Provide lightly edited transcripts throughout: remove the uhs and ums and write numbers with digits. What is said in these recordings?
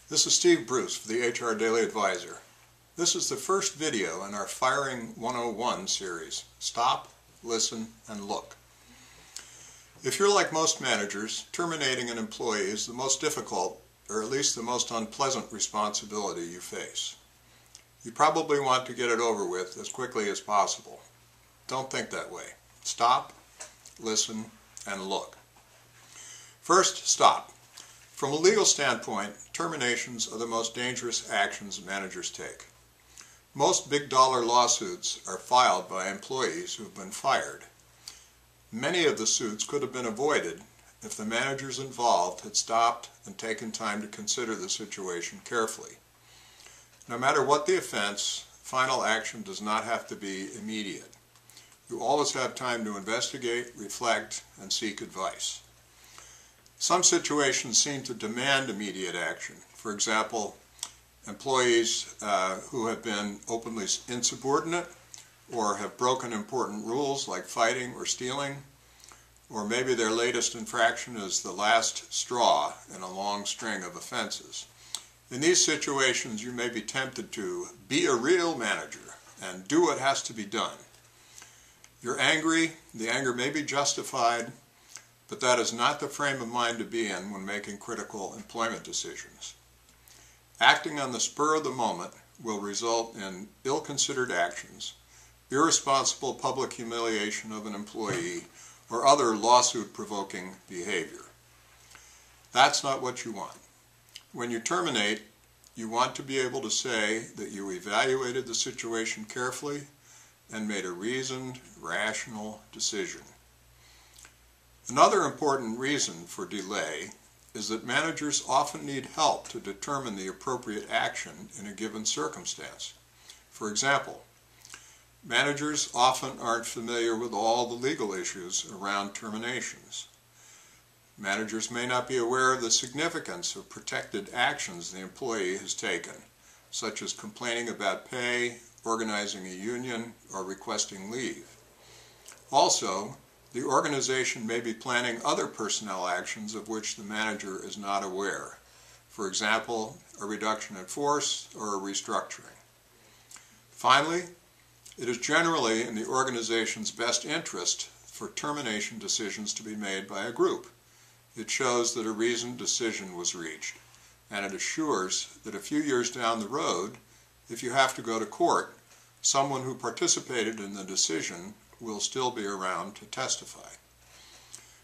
This is Steve Bruce for the HR Daily Advisor. This is the first video in our Firing 101 series, Stop, Listen, and Look. If you're like most managers, terminating an employee is the most difficult, or at least the most unpleasant responsibility you face. You probably want to get it over with as quickly as possible. Don't think that way. Stop, listen, and look. First, stop. From a legal standpoint, terminations are the most dangerous actions managers take. Most big-dollar lawsuits are filed by employees who have been fired. Many of the suits could have been avoided if the managers involved had stopped and taken time to consider the situation carefully. No matter what the offense, final action does not have to be immediate. You always have time to investigate, reflect, and seek advice. Some situations seem to demand immediate action. For example, employees who have been openly insubordinate or have broken important rules like fighting or stealing, or maybe their latest infraction is the last straw in a long string of offenses. In these situations, you may be tempted to be a real manager and do what has to be done. You're angry, the anger may be justified, but that is not the frame of mind to be in when making critical employment decisions. Acting on the spur of the moment will result in ill-considered actions, irresponsible public humiliation of an employee, or other lawsuit-provoking behavior. That's not what you want. When you terminate, you want to be able to say that you evaluated the situation carefully and made a reasoned, rational decision. Another important reason for delay is that managers often need help to determine the appropriate action in a given circumstance. For example, managers often aren't familiar with all the legal issues around terminations. Managers may not be aware of the significance of protected actions the employee has taken, such as complaining about pay, organizing a union, or requesting leave. Also, the organization may be planning other personnel actions of which the manager is not aware. For example, a reduction in force or a restructuring. Finally, it is generally in the organization's best interest for termination decisions to be made by a group. It shows that a reasoned decision was reached, and it assures that a few years down the road, if you have to go to court, someone who participated in the decision will still be around to testify.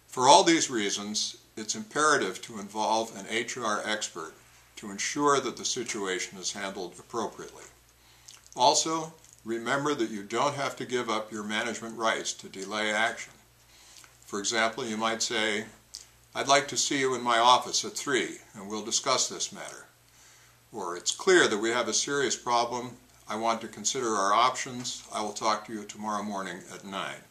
For all these reasons, it's imperative to involve an HR expert to ensure that the situation is handled appropriately. Also, remember that you don't have to give up your management rights to delay action. For example, you might say, "I'd like to see you in my office at 3 and we'll discuss this matter." Or, "It's clear that we have a serious problem. I want to consider our options. I will talk to you tomorrow morning at 9.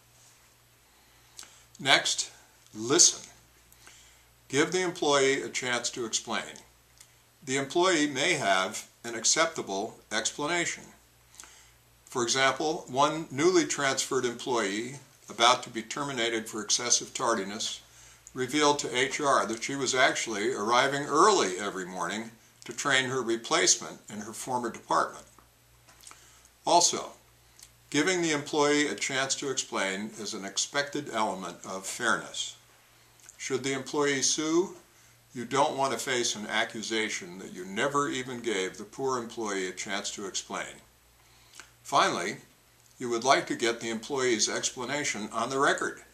Next, listen. Give the employee a chance to explain. The employee may have an acceptable explanation. For example, one newly transferred employee, about to be terminated for excessive tardiness, revealed to HR that she was actually arriving early every morning to train her replacement in her former department. Also, giving the employee a chance to explain is an expected element of fairness. Should the employee sue, you don't want to face an accusation that you never even gave the poor employee a chance to explain. Finally, you would like to get the employee's explanation on the record,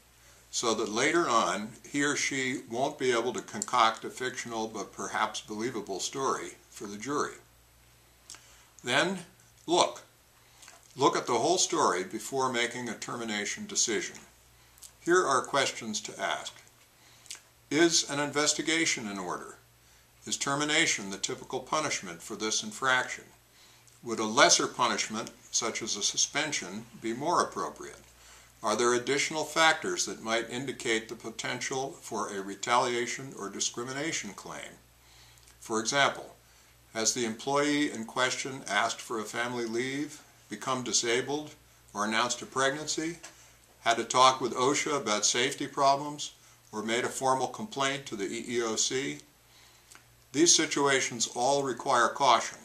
so that later on he or she won't be able to concoct a fictional but perhaps believable story for the jury. Then, look. Look at the whole story before making a termination decision. Here are questions to ask. Is an investigation in order? Is termination the typical punishment for this infraction? Would a lesser punishment, such as a suspension, be more appropriate? Are there additional factors that might indicate the potential for a retaliation or discrimination claim? For example, has the employee in question asked for a family leave, become disabled, or announced a pregnancy, had a talk with OSHA about safety problems, or made a formal complaint to the EEOC? These situations all require caution.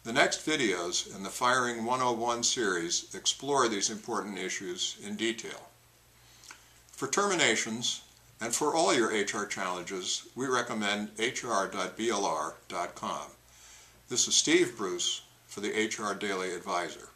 The next videos in the Firing 101 series explore these important issues in detail. For terminations, and for all your HR challenges, we recommend hr.blr.com. This is Steve Bruce for the HR Daily Advisor.